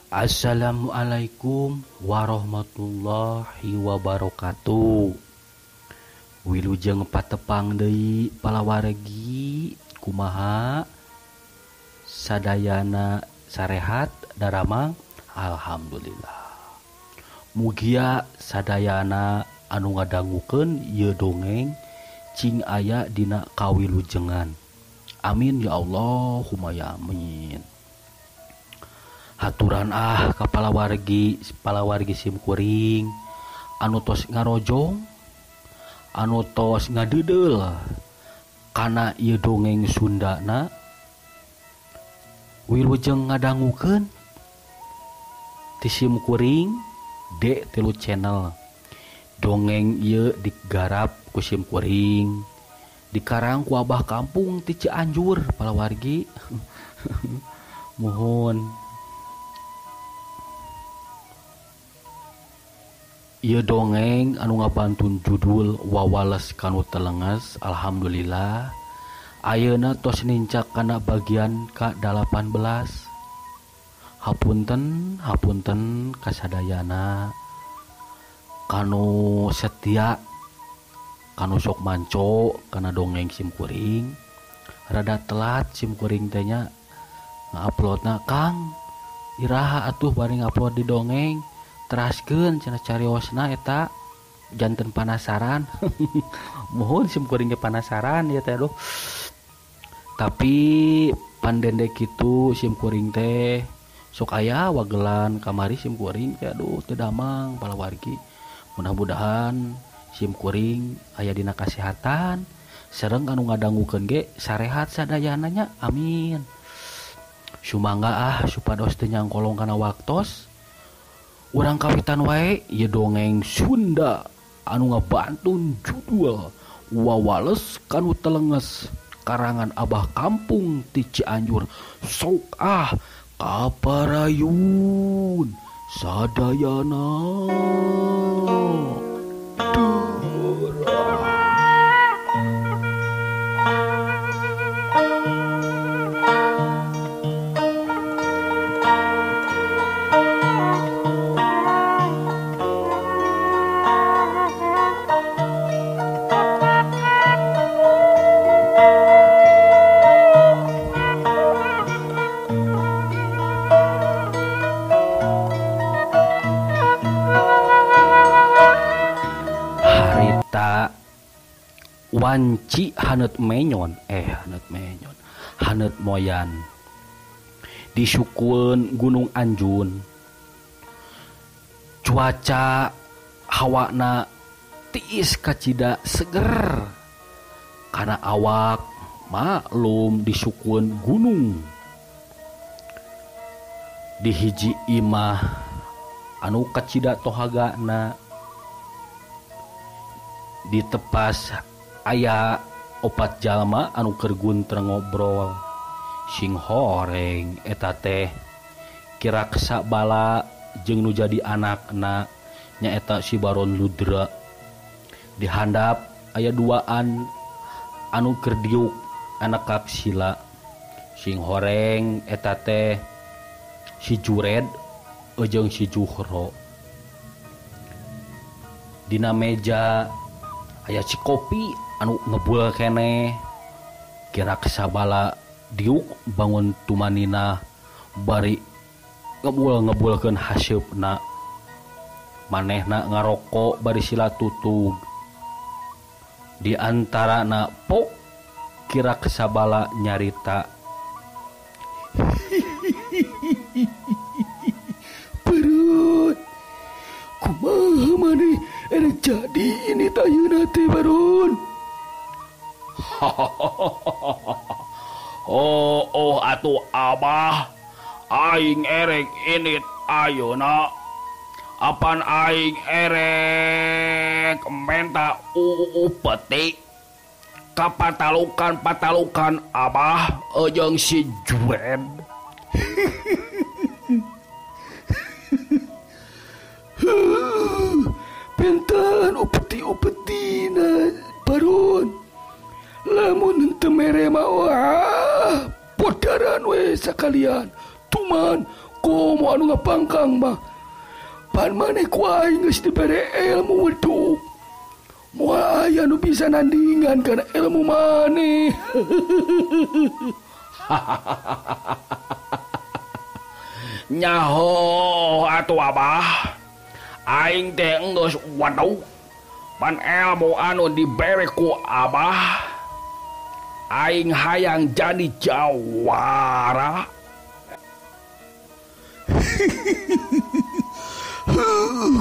Assalamualaikum warahmatullahi wabarakatuh. Wilujeng patepang deui palawargi kumaha sadayana sarehat daramang alhamdulillah. Mugia sadayana anu ngadangukeun ieu dongeng cing aya dina kawilujengan. Amin ya Allahumma ya amin. Haturan kepala wargi simkuring anu tos ngarojong anu tos ngadedel kana ieu dongeng Sundana wilujeng ngadangukeun ti simkuring D3 channel. Dongeng ieu digarap ku simkuring dikarang ku Abah Kampung ti Cianjur palawargi. Mohon ieu dongeng anu ngabantun judul Wawales Kanu Telenges. Alhamdulillah ayeuna tos nincak kana bagian ka-18. Hapunten kasadayana kanu setia kanu sok manco kana dongeng simkuring. Rada telat simkuring teh nya nguploadna, Kang iraha atuh bari ngupload di dongeng teraskeun cenah cariosna eta janten panasaran. Mohon simkuring ge panasaran ya teh aduh. Tapi pandendek kitu simkuring teh sok aya wagelan kamari simkuring teh aduh teu damang palawargi. Mudah-mudahan simkuring aya dina kasehatan sareng anu ngadangukeun ge sarehat sadayana nya amin. Sumangga supados teu nyangkolong kana waktos urang kawitan wae ieu dongeng Sunda anu ngabantun judul Wawales Kanu Telenges karangan Abah Kampung ti Cianjur. Sok kaparayun sadayana. Wanci haneut menyon haneut moyan disukeun Gunung Anjun. Cuaca hawana tiis kacida seger kana awak maklum disukeun gunung. Di hiji imah anu kacida tohagana ditepas aya 4 jalma anu keur guntreng ngobrol. Sing horeng eta teh kiraksa bala jeung nu jadi anakna nyaeta si Baron Ludra. Di handap aya duaan anu keur diuk anak kapsila. Sing horeng eta teh si Jured jeung si Juhro. Dina meja aya si kopi anu ngebul keneh kiraksa bala diuk bangun tumanina bari ngebulkeun haseupna. Manehna ngarokok bari sila tutug. Di antarana pok kiraksa bala nyarita, "Perut, kumaha maneh erek jadi ini tayeuna teh Baron?" Oh atuh Abah, aing erek init ayeuna. Apan aing erek menta upeti kapatalukan Abah jeung si Jured. Pentan upeti-upetina Baron. Lamun teu mere mah podaran we sakalian. Tuman komo ilmu anu ngapangkang mah pan maneh ku aing geus dibere ilmu wedug moal aya nu bisa nandingan kana ilmu maneh. Nyaho atuh Abah, aing teh geus wedug pan ilmu anu dibere ku Abah aing hayang jadi jawara.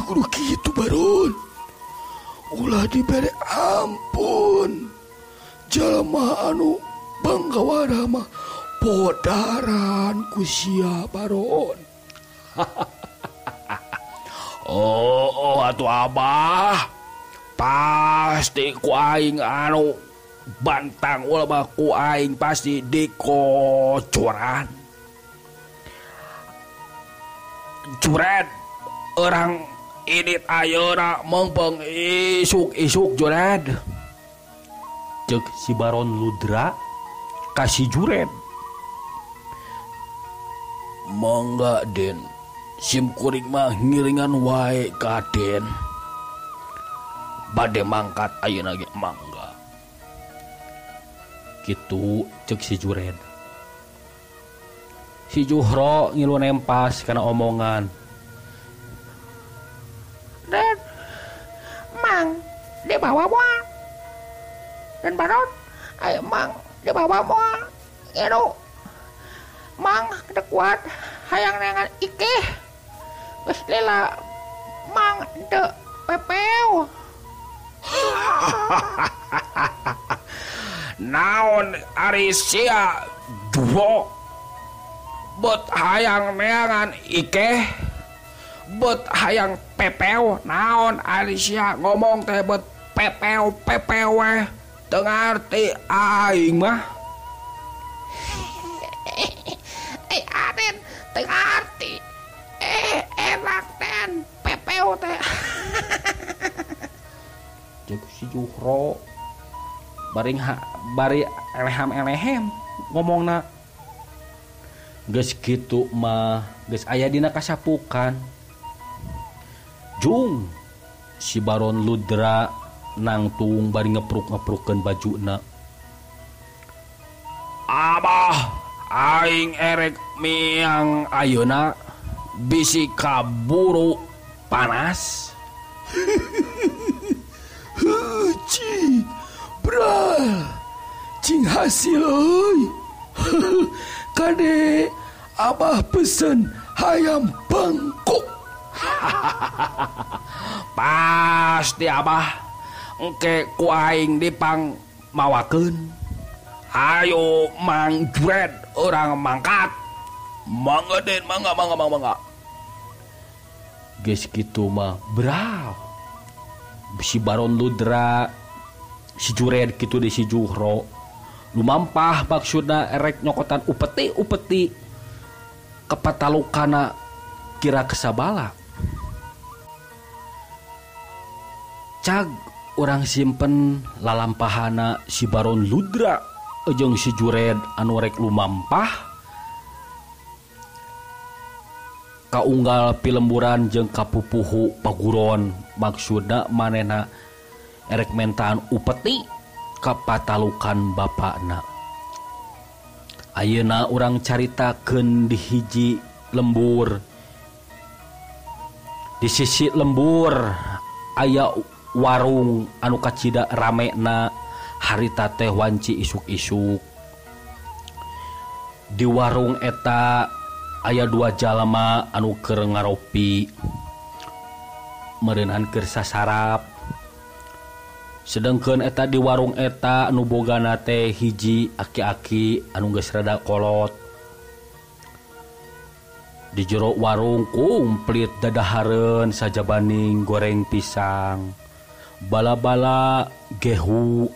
Kudu kitu Baron, ulah dibere ampun jalma anu banggawara mah podaran ku sia Baron. Oh atuh Abah, pasti ku aing anu bantang ulah ku aing pasti dikocoran. Juret orang ini ayeuna mengpeng isuk-isuk Juret. Cek si Baron Ludra Kasih Juret. Mangga Den, sim kuring mah ngiringan wae ka Den. Bade mangkat ayeuna ge mangga. Kitu cek si Juret. Si Juhro ngilu nempas karena omongan. Dan mang di bawah mua dan Baron ayo mang di bawah mua ngilu mang dek kuat hayang nengan ikeh geus lila mang de pepeo. Naon ari sia Juhro bet hayang neangan ikeh, bet hayang pepeo. Naon Alicia ngomong teh bet pepeo weh teu ngarti aing mah. Aden teu ngarti. Enak Den pepeo teh. Cek si Juhro bari elehem ngomongna. Geus kitu mah geus aya dina kasapukan. Jung si Baron Ludra nangtung bari ngepruk-ngeprukeun bajuna. Abah, aing erek miang ayeuna bisi kaburu panas. Cing bral cing hasil euy. Kade Abah pesen hayam bangkok. Pasti Abah engke ku aing dipang mawakeun. Ayo Mang Juret orang mangkat. Mangga Den, mangga. Geus kitu mah brau. Si Baron Ludra si Juret kitu di si Juhro lumampah maksudna erek nyokotan upeti kepatalukana kira kesabala. Cag orang simpen lalampahana si Baron Ludra jeung si Juret anu rek lumampah kaunggal pilemburan jeung kapupuhu paguron. Maksudna manehna erek mentaan upeti kapatalukan bapakna. Ayeuna urang caritakeun di hiji lembur. Di sisi lembur aya warung anu kacida ramena harita teh wanci isuk-isuk. Di warung eta aya dua jalma anu keur ngaropi meureunan keur sasarap. Sedengkeun eta di warung eta anu bogana teh hiji aki-aki anu geus rada kolot. Di jero warung kumplit dadahareun sajabaning goreng pisang, bala-bala gehu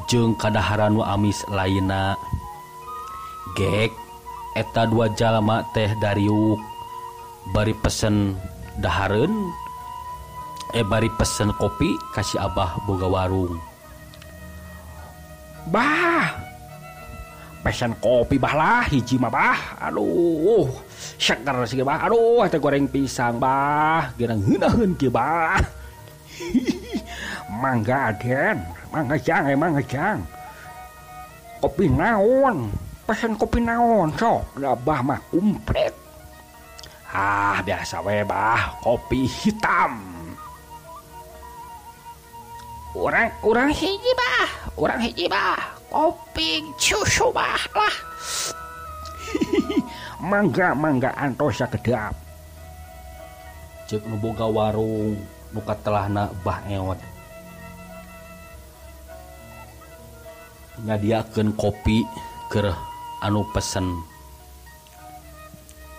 jeung kadaharan nu amis lainna. Gek eta dua jalma teh dariuk bari pesen dahareun bari pesen kopi kasih Abah boga warung. Bah pesen kopi bah lah hiji mah bah. Aduh seger sih bah. Aduh teh goreng pisang bah gerang ngeunaheun kieu bah. Mangga Den, mangga jang. Kopi naon? Pesen kopi naon sok? Da bah mah komplit. Biasa we bah, kopi hitam. Urang hiji bah. Kopi susu bah lah. Mangga antos sakedap. Cek nu boga warung nu katelahna Bah Eod nyadiakeun kopi keur anu pesen.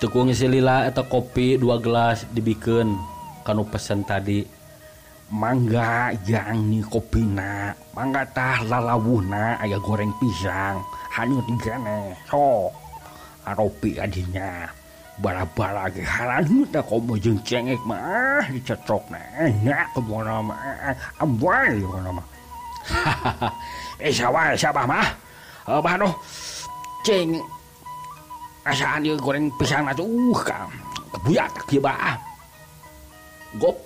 Teu ku ngisi lila eta kopi 2 gelas dibikeun kanu pesen tadi. Mangga jang nih kopina. Mangga tah lalawuhna aya goreng pisang. Hanyut digana sok. Aropi adinya. Bala-bala ge halanut da komo jeung cengek mah dicocokna. Enak kemana mah. Amboy kemana mah. Sabah mah. Bah noh. Ceng. Asaan ieu goreng pisang atuh ka. Kebuyak kieu bah. Gop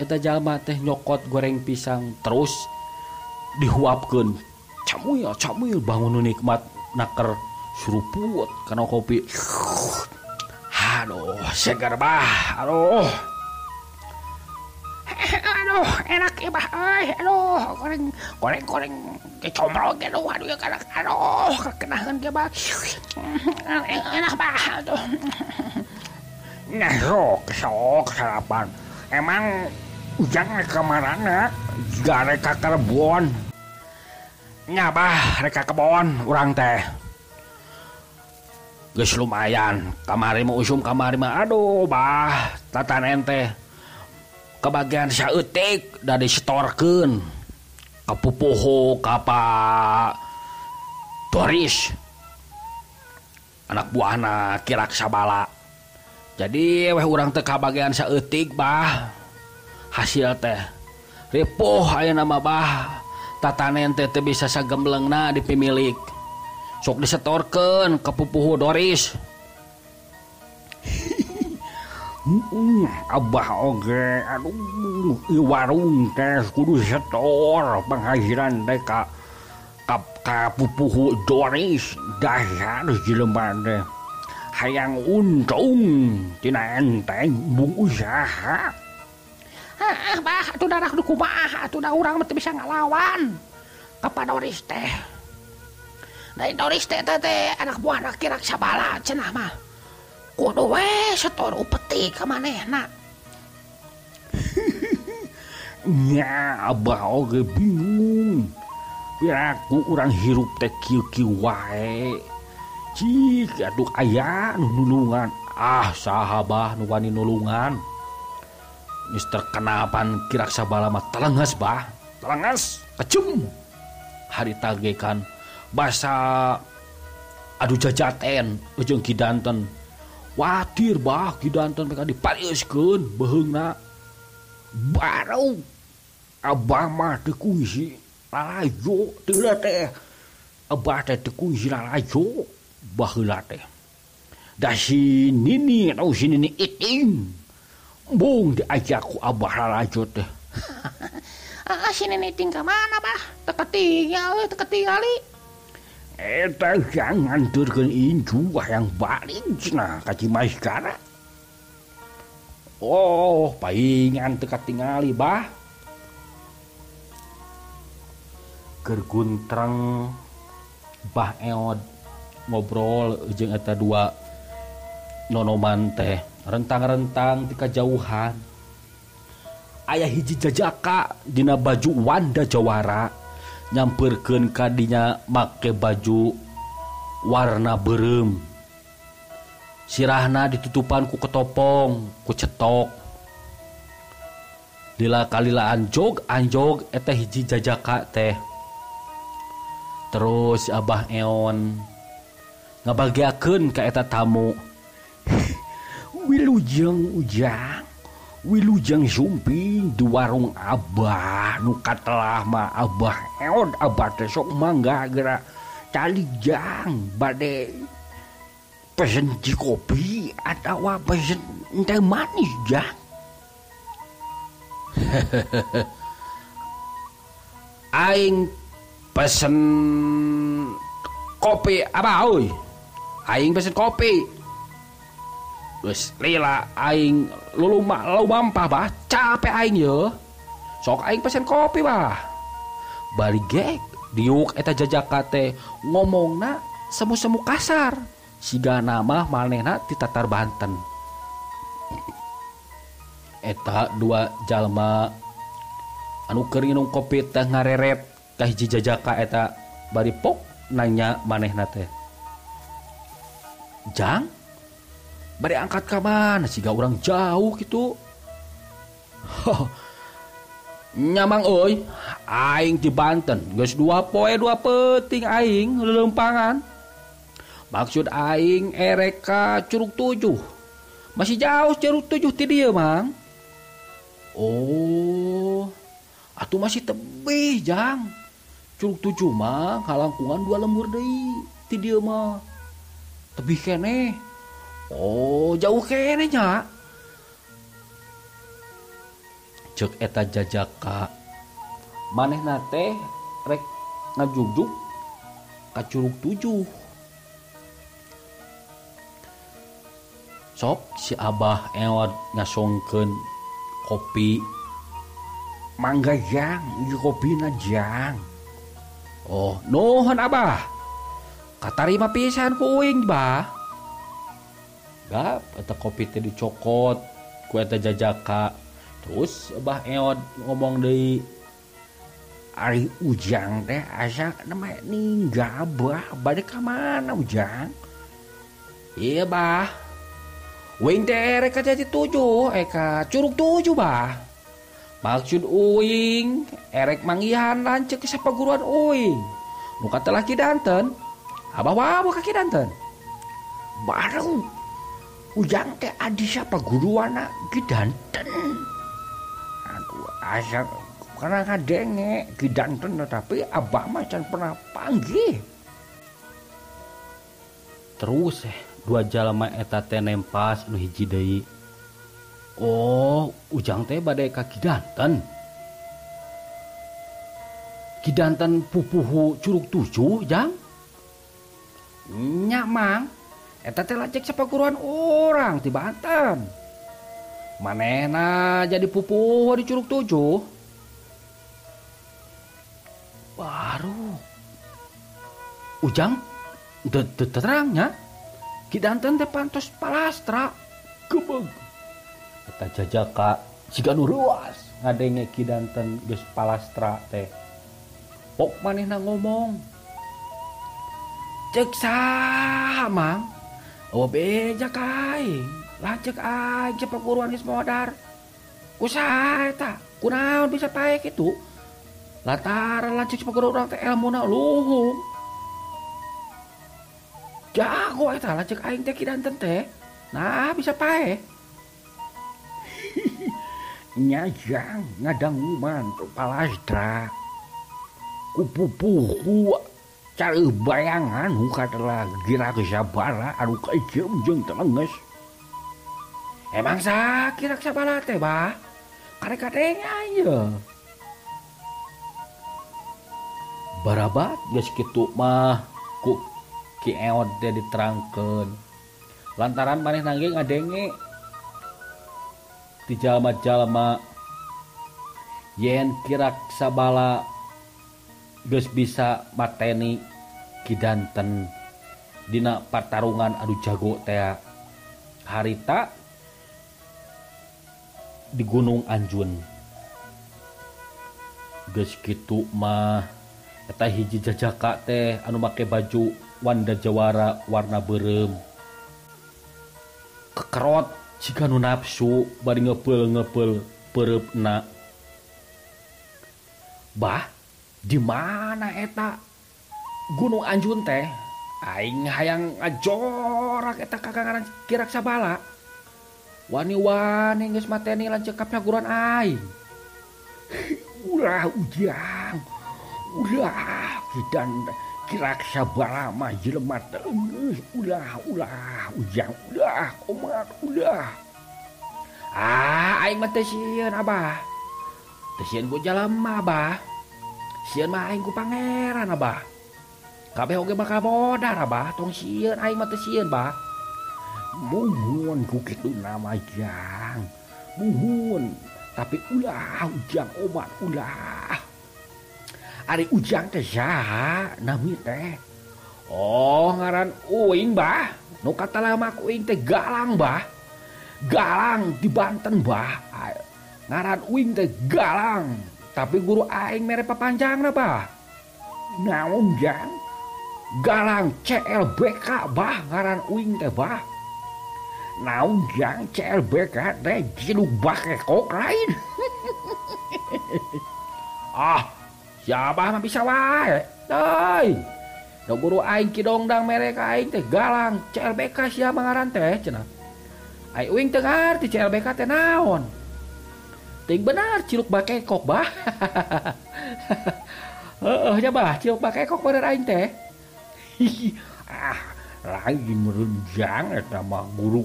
eta jalma teh nyokot goreng pisang terus dihuapkeun. Camuil bangun nikmat naker suruput kana kopi. Aduh, segar bah. Aduh, Enak ya bah. Aduh, goreng kecombrol gitu. Aduh ya kadang. Aduh, kekenahan ke bah. Enak bah. Aduh. Nah, sok sarapan. Emang ujang reka marana? Jika reka kerebon. Nya bah, reka kebon urang teh. Geus lumayan. Kamari mah usum kamari mah. Aduh bah, tatanen teh kebagian saeutik da disetorkeun ka pupuhu ka Pak Doris. Anak buahna Kirak Sabala. Jadi weh urang teh kabagian saeutik bah. Hasil teh ripuh aya nama bah. Tatanen teh bisa sagemblengna dipimilik. Sok disetorkeun ka pupuhu Doris. Abah oge aduh ieu warung teh kudu setor panghajiran teh ka pupuhu Doris. Dahar jelema teh hayang untung tina enteng bung usaha. Bah, atuh darah kumaha atuh da urang mah teu bisa ngalawan ka Pak Doris teh. Da Doris teh anak buahna Kirak Sabala cenah mah. Kudu we setor upeti ka manehna. Nya abah oge bingung. Piraku urang hirup teh kieu-kieu wae. Cik aduh aya nu nulungan. Saha bah nu wani nulungan. Mister Kenapan Kirak Sabala mah telenges bah. Telenges Kecum. Hari tagekan basa adu jajaten ujung Kidanten. Watir bah Kidanten mereka dipariuskeun beheungna. Baru abah mah teu kungsi lalajo teu teh. Abah teh teu kungsi lalajo baheula teh. Da si Nini atau si Nini Iting bung diajak ku abah lalajo teh. Si Nini Iting ka mana bah? Teu ketingali. Eta jangan nganturkeun inju hayang balik cenah ka Cimahi Segara. Oh, paingan teu katingali bah. Keur guntreng Bah Eod ngobrol jeung eta 2 nonoman teh rentang-rentang ti kajauhan. Aya hiji jajaka dina baju Wanda Jawara nyamperkeun ka dinya make baju warna beureum. Sirahna ditutupan ku ketopong, ku cetok. Lila kalila anjog eta hiji jajaka teh. Terus Abah Eon ngabagiakeun ka eta tamu. Wilujeng sumping di warung Abah nu katelah mah Abah Eon. Abah teh sok mangga geura Cali jang bade pesen ci kopi atau pesen teh manis jang. Aing pesen kopi apa euy? Aing pesen kopi. Geus lila aing lumampah bah capek aing ye. Sok aing pesen kopi bah. Bari gek diuk eta jajaka teh ngomongna semu-semu kasar. Siga nama manehna ti Tatar Banten. Eta dua jalma anu keur nginum kopi teh ngareret ka hiji jajaka eta bari pok nanya manehna teh. Jang bari angkat ka mana siga urang jauh kitu. Nyamang euy, aing di Banten geus 2 poe 2 peuting aing lelempangan. Maksud aing erek ka Curug 7. Masih jauh Curug 7 ti dieu, Mang. Oh, atuh masih tebih, Jang. Curug 7 mah halangkungan 2 lembur deui ti dieu mah. Tebih keneh. Oh, jauh keneh nya. Ceuk eta jajaka. Manehna teh rek ngajugjug ka Curug 7. Sok si Abah ewad ngasongkeun kopi. Mangga Jang, ieu kopina Jang. Oh, nuhun Abah. Katarima pisan ku uing, Bah. Gap, eta kopi teh dicokot ku eta jajaka. Terus Abah ewad ngomong deui, ari Ujang teh asa nama ninggal Bah, bade ka mana Ujang? Iya Bah. Uing teh erek ka Jati 7, ka Curug 7 Bah. Maksud uing erek manggihan lanceuk ke sapaguruan uing. Nu katelah Kidanten. Abah wabuh ka Kidanten. Baru Ujang teh adi sapaguruanna Kidanten. Aduh asa karena kadenge Kidanten tapi Abah mah can pernah panggih. Terus dua jalma eta teh nempas nu hiji deui. Oh, Ujang teh bade ka Kidanten. Kidanten pupuhu Curug 7, Jang? Nya, Mang. Eta teh lajek sapaguruan urang ti Banten. Manehna jadi pupuhu di Curug 7. Baru Ujang terangnya Kidanten teh pantos palastra gebeg. Eta jajaka siga nu ruas ngadenge Kidanten geus palastra teh. Pok manehna ngomong. Ceuk saha Mang? Oh beja kaing. Lanceuk aing sapaguruan geus modar. Kusaha eta? Kunaon bisa pae kitu? Lantaran lanceuk sapaguruan urang teh elmuna luhung. Jago eta lanceuk aing teh Kidanten teh. Nah bisa pae. Nya Jang ngadangu mantu palastra. Kupupuhu cari bayangan hukatelah gira kesabara anu kajem jeung telenges. Emang sakira sabara teh Bah? Kadek-kadek aja. Barabat geus kitu mah ku Ki Eod teh diterangkeun. Lantaran manehna ge ngadenge ti jalma-jalma yen kirak sabala geus bisa mateni Kidanten dina pertarungan adu jago teh harita di Gunung Anjun. Geus kitu mah eta hiji jajaka teh anu make baju Wanda Jawara warna beureum. Kekerot jika nu nafsu bari ngepeul peureupna. Bah, di mana eta Gunung Anjun teh? Aing hayang ngajorak eta kagangaran kirak sabala. Wani-wani geus mateni lanceuk ka paguruan aing. Ulah Ujang. Ulah kiraksa balama jelema teh ulah ujang ulah komat ulah aing mah teh sieun abah teh sieun ku jalema abah sieun mah aing ku pangeran abah kabeh oge bakal modar abah tong sieun aing mah teh sieun bah muhun ku kitu nama jang muhun tapi ulah ujang omat ulah ari ujang teh saha nami teh oh ngaran uing bah nu katalama ku uing teh galang bah galang di Banten bah ngaran uing teh galang tapi guru aing mere papanjangna bah naon jang galang CLBK bah ngaran uing teh bah naon jang CLBK teh jiluk bake kok lain siapa mah bisa wae teuy da guru aing kidongdang mereka aing teh galang CLBK siapa ngaran teh cenah ai uing teu ngarti CLBK teh naon ting benar ciluk bakekok bah heuh nya bah ciluk bakekok bener aing teh lagi merenjang eta mah guru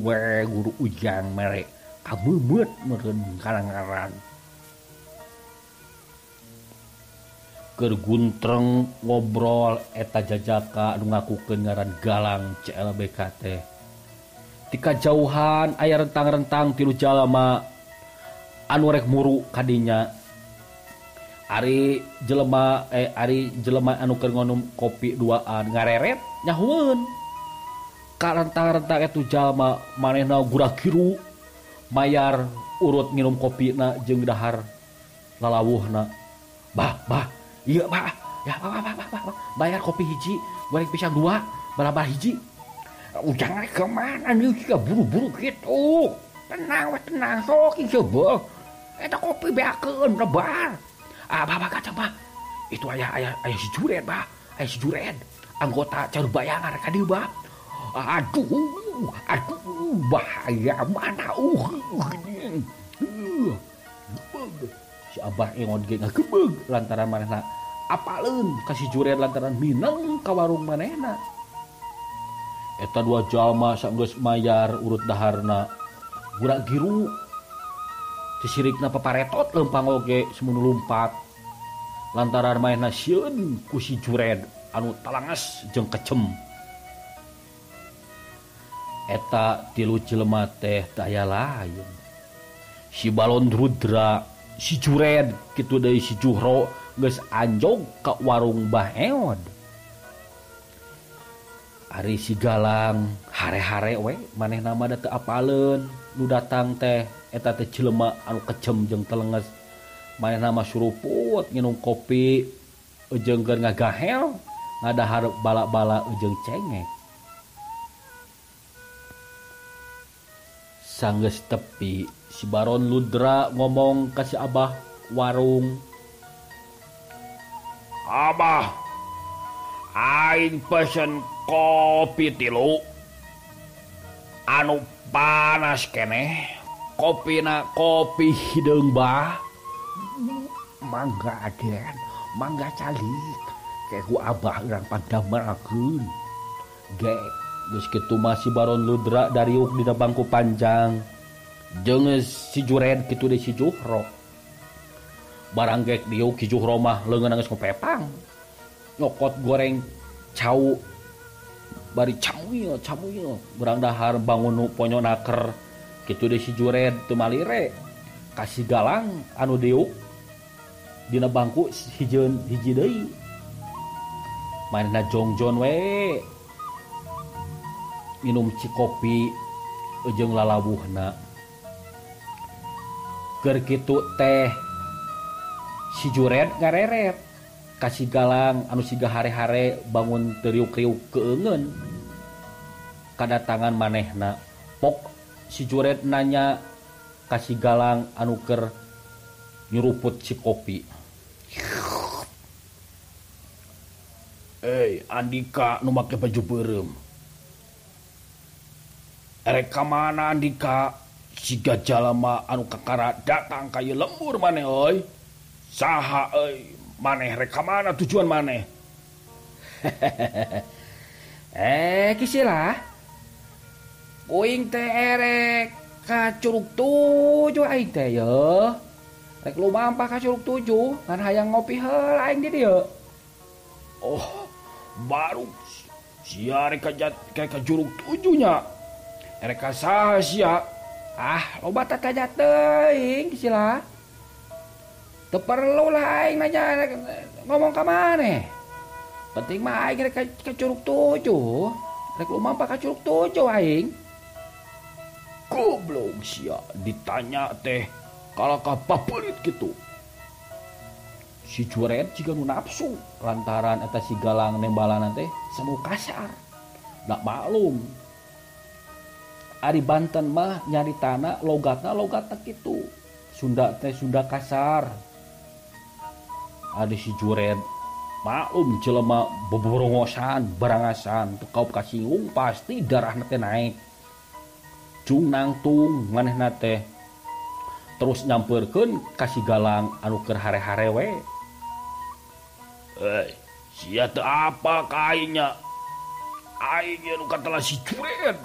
ujang mere kabeubet meureun kalangaran keur guntreng ngobrol eta jajaka anu ngakukeun ngaran galang CLBK teh ti kajauhan aya rentang-rentang tilu jalema anu rek muru kadinya ari jelema anu keur ngonum kopi duaan ngareret nyahueun ka rentang-rentang etu jalema manehna gurah kiru mayar urut nginum kopina jeung dahar lalawuhna bah iya bah ya bah bayar kopi hiji goreng pisang dua berapa hiji ujang rek kemana nih jika buru-buru gitu tenang sok coba eta kopi beakeun lebar bah kacang bah itu aya si Jured bah aya si Jured anggota Carubayangan rek dieu bah aduh bahaya mana si abah engon ge ngagebeg lantaran manehna apaleun ka si Jured lantaran mineng ka warung manehna eta dua jalma saenggeus mayar urut daharna burak giru sisirikna paparetot lempang oge semun lumpat lantaran manehna sieun ku si Jured anu talangas jeung kecem eta tilu jelema teh daya lain si Balon Rudra si Jured kitu deui si Juhro geus anjog ka warung Mbah Eod ari si Galang hare-hare we manehna mah da teu apaleun nu datang teh eta teh jelema anu kecem jeung telenges manehna mah suruput nginum kopi ejeung keur ngagahel ngadahar bala-bala ejeung cengek sanggeus tepi si Baron Ludra ngomong ka si abah warung abah aing pesen kopi 3 anu panas keneh kopina kopi hideung bah mangga aden mangga calik kayak ku abah urang padamarakeun ge geus kitu mah si Baron Ludra dariuk dina bangku panjang jeung si Jured kitu deui si Juhro barang gek diuk si Juhro mah leungeun geus ngopepang nyokot goreng cau bari camuy urang dahar bangun ponyo naker kitu deui si Jured teu malire kasih Galang anu diuk dina bangku hiji deui manehna jongjon we minum cikopi jeung lalawuhna keur kitu teh si Jured ngareret kasih Galang anu siga hare-hare bangun teriuk-riuk keungeun kadatangan manehna pok si Jured nanya kasih Galang anu keur nyuruput si kopi Andika nu make baju beureum erek ka mana Andika siga jalema anu kakara datang ka ieu lembur maneh euy saha euy maneh rek ka mana tujuan maneh Kisilah kuing teh erek ka Curug 7 aing teh ya. Rek lumampah ka Curug 7 ngan hayang ngopi heula aing di dieu. Oh, baru sia rek ka Curug 7 nya. Erek ka saha sia? Loba tanya teuing kisilah. Teu perlu lah aing nanya ngomong ka maneh. Penting mah aing rek ka Curug 7. Rek lumampah ka Curug 7 aing. Goblok sia ditanya teh kalakah papelit gitu. Si Juret jika nu nafsu lantaran eta si Galang nembalan teh semu kasar. Nggak maklum. Ari Banten mah nyaritana logatna kitu. Sunda teh Sunda kasar. Ari si Juret maklum jelema boborongosan, barangasan, teu kaup kasinggung pasti darahna teh naik. Jung nangtung manehna teh terus nyamperkeun ka si Galang anu keur hare-hare we. Sia teu apa ka aingnya. Aing anu katelah si Juret.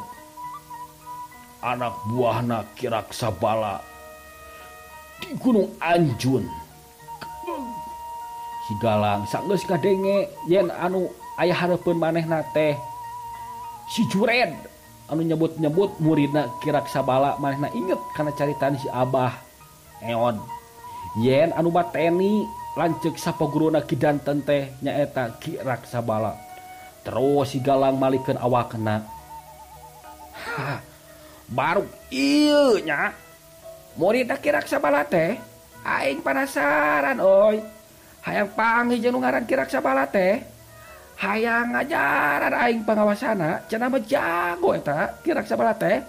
Anak buahna Kirak Sabala di Gunung Anjun. Si Galang sanggeus kadenge yen anu aya hareupeun manehna teh si Juret anu nyebut-nyebut muridna Kirak Sabala manehna inget kana caritaan si Abah Eon. Yen anu bateni lanceuk sapaguruna Ki Danten teh nyaeta Kirak Sabala. Terus si Galang malikeun awakna. Baru ieu nya muridna Kirak Sabala teh aing penasaran euy. Hayang panggih jeung nu ngaran Kirak Sabala teh. Hayang ngajaran aing pangawasana cenah mah jago eta Kirak Sabala teh.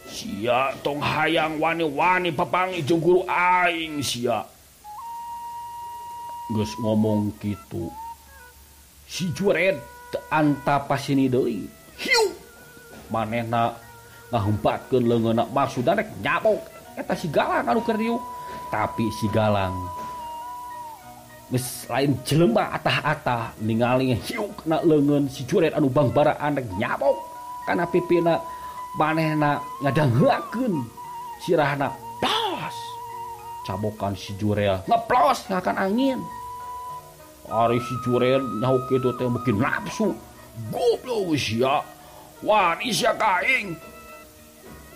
Sia tong hayang wani-wani papanggih jeung guru aing sia. Geus ngomong kitu. Si Juret teu antapasini deui. Hiu. Manehna ngahumpatkeun leungeunna maksudna rek nyabok eta si Galang anu keur diuk. Tapi si Galang geus lain jelema atah-atah ningali hiukna leungeun si Juret anu bangbaraan rek nyabok kana pipina manehna ngadangheulakeun sirahna plos. Cabokan si Juret ngeplos ngakan angin. Ari si Juret nyaho kitu teh mungkin nafsu. Goblok sia. Wani sia ka aing.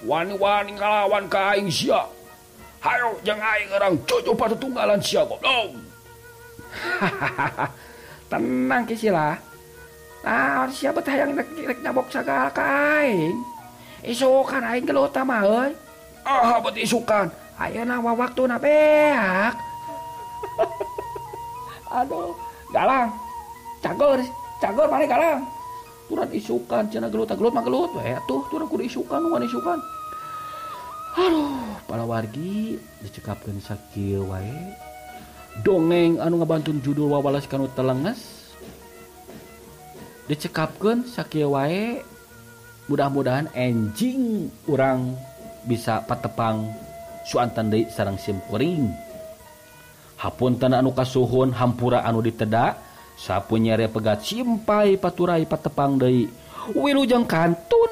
Wani-wani ngalawan ka aing sia. Hayo jeung aing urang cucu patutunggalan sia goblok. Tenang kisilah. Nah, siapa teh yang rek nyabok sagala ka aing? Isukan aing gelut mah euy. Beuti isukan. Ayeuna waktuna beak. Aduh, Galang. Cager maneh Galang. Turun isukan cenah gelut mah gelut we atuh turun kudu isukan nu isukan. Aduh, palawargi dicekapkeun sakieu wae. Dongeng anu ngabantun judul wawalas kanu telenges dicekapkeun sakieu wae. Mudah-mudahan enjing urang bisa patepang suantan deui sareng simkuring. Hapunten anu kasuhun hampura anu ditedak sapunyere pegat simpai paturai patepang deui. Wilujeng kantun.